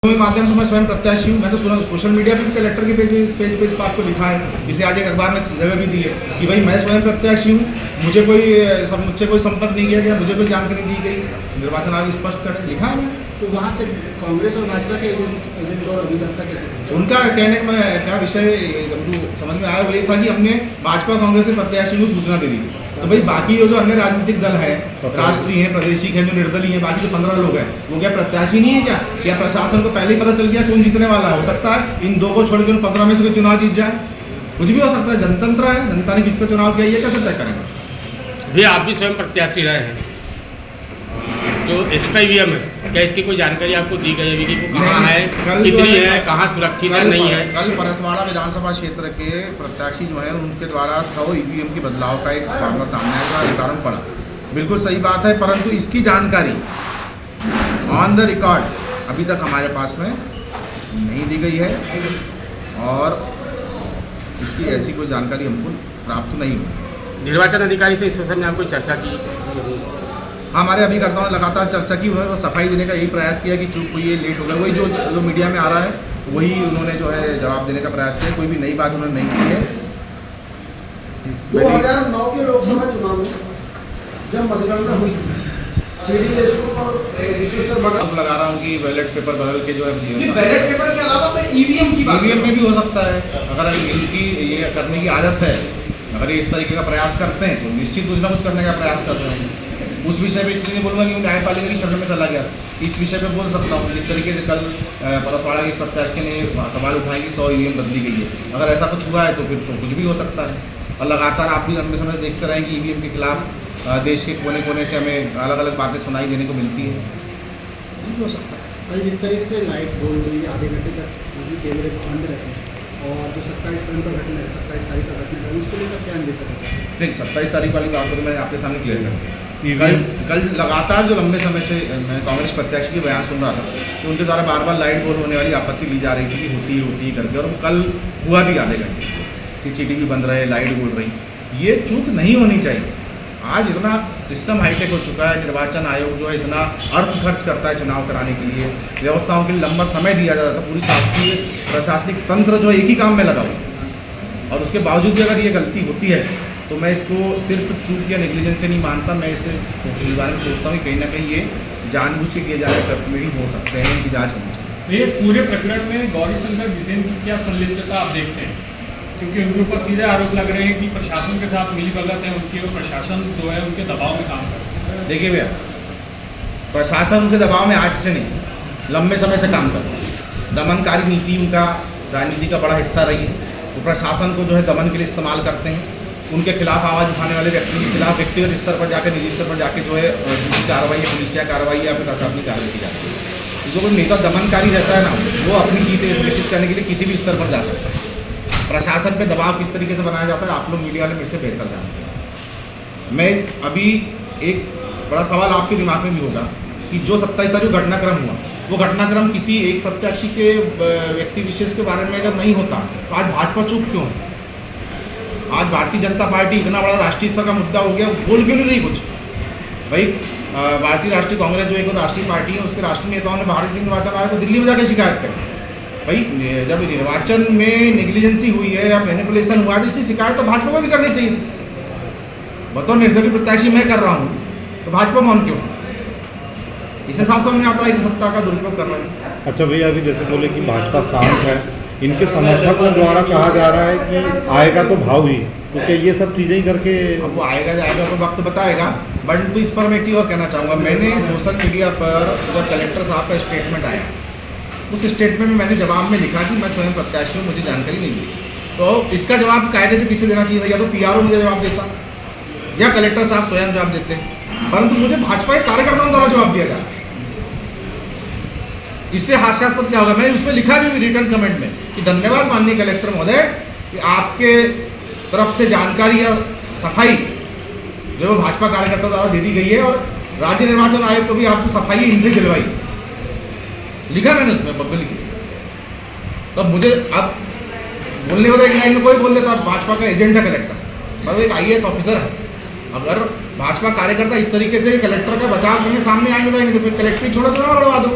माध्यम से मैं स्वयं प्रत्याशी हूँ। मैं तो सुना सोशल मीडिया पे भी कलेक्टर के पेज पे इस बात को लिखा है, जिसे आज एक अखबार में जगह भी दी है कि भाई मैं स्वयं प्रत्याशी हूँ, मुझे मुझसे कोई संपर्क नहीं किया गया, मुझे कोई जानकारी दी गई, निर्वाचन आयोग स्पष्ट करे, लिखा है। तो वहाँ से कांग्रेस और भाजपा के एजेंट और अभिकर्ता कैसे? उनका कहने का क्या विषय समझ में आया वो ये था कि हमने भाजपा कांग्रेस के प्रत्याशी को सूचना दे दी थी। तो भाई बाकी जो अन्य राजनीतिक दल है, राष्ट्रीय है, प्रादेशिक है, जो निर्दलीय है, बाकी जो 15 लोग हैं, वो क्या प्रत्याशी नहीं है क्या? क्या प्रशासन को पहले ही पता चल गया कौन जीतने वाला है? हो सकता है इन 2 को छोड़ के उन 15 में से कोई चुनाव जीत जाए, कुछ भी हो सकता है। जनतंत्र है, जनता ने किस पर चुनाव किया ये कैसे तय करेंगे? भैया आप भी स्वयं प्रत्याशी रहे हैं, जो एक्स्ट्रा ईवीएम है, क्या इसकी कोई जानकारी आपको दी गई है कि वो कहाँ है, कितनी है, कहाँ सुरक्षित है, नहीं है? कल परसवाड़ा विधानसभा क्षेत्र के प्रत्याशी जो है उनके द्वारा 100 ईवीएम की बदलाव का एक मामला सामने आया, एक कारण पड़ा। बिल्कुल सही बात है, परंतु इसकी जानकारी ऑन द रिकॉर्ड अभी तक हमारे पास में नहीं दी गई है और इसकी ऐसी कोई जानकारी हमको प्राप्त नहीं हुई। निर्वाचन अधिकारी से इस विषय में आपको चर्चा की? हमारे अभिकर्ताओं ने लगातार चर्चा की, उन्होंने सफाई देने का यही प्रयास किया कि चूक हुई है, लेट हो गया, वही जो मीडिया में आ रहा है वही उन्होंने जो है जवाब देने का प्रयास किया। कोई भी नई बात उन्होंने नहीं की है। 2009 के लोकसभा चुनाव में जब मतगणना हुई लगा रहा हूँ कि बैलेट पेपर बदल के जो है बैलेट पेपर के अलावा मैं ईवीएम की बात, ईवीएम में भी हो सकता है। अगर इनकी ये करने की आदत है, अगर ये इस तरीके का प्रयास करते हैं तो निश्चित कुछ ना कुछ करने का प्रयास कर रहे हैं। उस विषय पे इसलिए नहीं बोलूँगा कि न्यायपालिका की शरण में चला गया, इस विषय पे बोल सकता हूँ। जिस तरीके से कल परसवाड़ा के प्रत्याशी ने सवाल उठाए कि 100 ईवीएम बदली गई है, अगर ऐसा कुछ हुआ है तो फिर तो कुछ भी हो सकता है। और लगातार आप भी लंबे समय देखते रहें कि ईवीएम के खिलाफ देश के कोने कोने से हमें अलग अलग बातें सुनाई देने को मिलती है, कुछ भी हो सकता है। कल जिस तरीके से लाइट बोल रही आधे घंटे तक कैमरे बंद रखे और जो 27 का घटना है, 27 तारीख का घटना है, उसको लेकर क्या नहीं सकता? देखिए 27 तारीख वाली बात तो मैंने आपके सामने क्लियर कर कल लगातार जो लंबे समय से मैं कांग्रेस प्रत्याशी के बयान सुन रहा था कि उनके द्वारा बार बार लाइट बोल होने वाली आपत्ति ली जा रही थी कि होती करके, और वो कल हुआ भी आधे घंटे। सीसीटीवी बंद रहे, लाइट बोल रही, ये चूक नहीं होनी चाहिए। आज इतना सिस्टम हाईटेक हो चुका है, निर्वाचन आयोग जो है इतना अर्थ खर्च करता है चुनाव कराने के लिए, व्यवस्थाओं के लिए लंबा समय दिया जा रहा था, पूरी शासकीय प्रशासनिक तंत्र जो एक ही काम में लगा हुआ, और उसके बावजूद भी अगर ये गलती होती है तो मैं इसको सिर्फ चूक या नेग्लिजेंस से नहीं मानता। मैं इसे इस बारे में सोचता हूँ कि कहीं ना कहीं ये जानबूझ के किए जा रहे तत्व हो सकते हैं, इनकी जाँच होनी चाहिए। इस पूरे प्रकरण में गौरी शंकर बिसेन की क्या संलिप्तता आप देखते हैं? क्योंकि उनके ऊपर सीधे आरोप लग रहे हैं कि प्रशासन के साथ मिलीभगत है उनकी, और प्रशासन जो है उनके दबाव में काम करता है। देखिए भैया, प्रशासन उनके दबाव में आज से नहीं, लंबे समय से काम करता है। दमनकारी नीति उनका राजनीति का बड़ा हिस्सा रही है। वो प्रशासन को जो है दमन के लिए इस्तेमाल करते हैं। उनके खिलाफ आवाज़ उठाने वाले व्यक्ति के खिलाफ व्यक्तिगत स्तर पर जाकर, निजी स्तर पर जाके जो है दूसरी कार्रवाई या पुलिसिया कार्रवाई या फिर प्रशासनिक कार्रवाई की जाती है। जो कोई नेता दमनकारी रहता है ना, वो अपनी जीत सुनिश्चित करने के लिए किसी भी स्तर पर जा सकता है। प्रशासन पे दबाव किस तरीके से बनाया जाता है आप लोग मीडिया वाले मेरे से बेहतर जानते हैं। मैं अभी एक बड़ा सवाल आपके दिमाग में भी होगा कि जो 27 तारीख को घटनाक्रम हुआ, वो घटनाक्रम किसी एक प्रत्याशी के व्यक्ति विशेष के बारे में अगर नहीं होता तो आज भाजपा चुप क्यों है? आज भारतीय जनता पार्टी इतना बड़ा राष्ट्रीय स्तर का मुद्दा हो गया, बोल क्यों नहीं रही कुछ? भाई भारतीय राष्ट्रीय कांग्रेस जो एक राष्ट्रीय पार्टी है, उसके राष्ट्रीय नेताओं ने भारतीय निर्वाचन आयोग को दिल्ली में जाकर शिकायत करी। भाई जब निर्वाचन में नेग्लिजेंसी हुई है या मैनिपुलेशन हुआ है तो इसकी शिकायत तो भाजपा को भी करनी चाहिए थी। बताओ, निर्दलीय प्रत्याशी मैं कर रहा हूँ तो भाजपा मौन क्यों? इसे साफ समझ में आता है कि सत्ता का दुरुपयोग कर रहे हैं। अच्छा भैया, अभी जैसे बोले कि भाजपा शांत है, इनके समर्थकों द्वारा कहा जा रहा है कि आएगा तो भाव ही, तो क्या ये सब चीज़ें ही करके अब वो आएगा जाएगा तो वक्त बताएगा। बट तो इस पर मैं एक चीज़ और कहना चाहूँगा, मैंने सोशल मीडिया पर जब कलेक्टर साहब का स्टेटमेंट आया, उस स्टेटमेंट में मैंने जवाब में लिखा कि मैं स्वयं प्रत्याशी हूँ, मुझे जानकारी नहीं मिली। तो इसका जवाब कायदे से किसे देना चाहिए था? या तो पीआरओ मुझे जवाब देता या कलेक्टर साहब स्वयं जवाब देते, परंतु मुझे भाजपा के कार्यकर्ताओं द्वारा जवाब दिया जाए। इससे हास्यास्पद क्या होगा? मैंने उसमें लिखा भी रिटर्न कमेंट में कि धन्यवाद माननीय कलेक्टर महोदय कि आपके तरफ से जानकारी या सफाई जो भाजपा कार्यकर्ता द्वारा दे दी गई है, और राज्य निर्वाचन आयोग को भी आप जो सफाई इनसे दिलवाई, लिखा मैंने उसमें पब्लिक। तब मुझे अब बोलने को एक लाइन में कोई बोल देता भाजपा का एजेंट है कलेक्टर, पर वो एक IAS ऑफिसर है। अगर भाजपा कार्यकर्ता इस तरीके से कलेक्टर का बचाव करने सामने आएंगे तो फिर कलेक्टर ही छोड़ो, चुनाव लड़वा दो।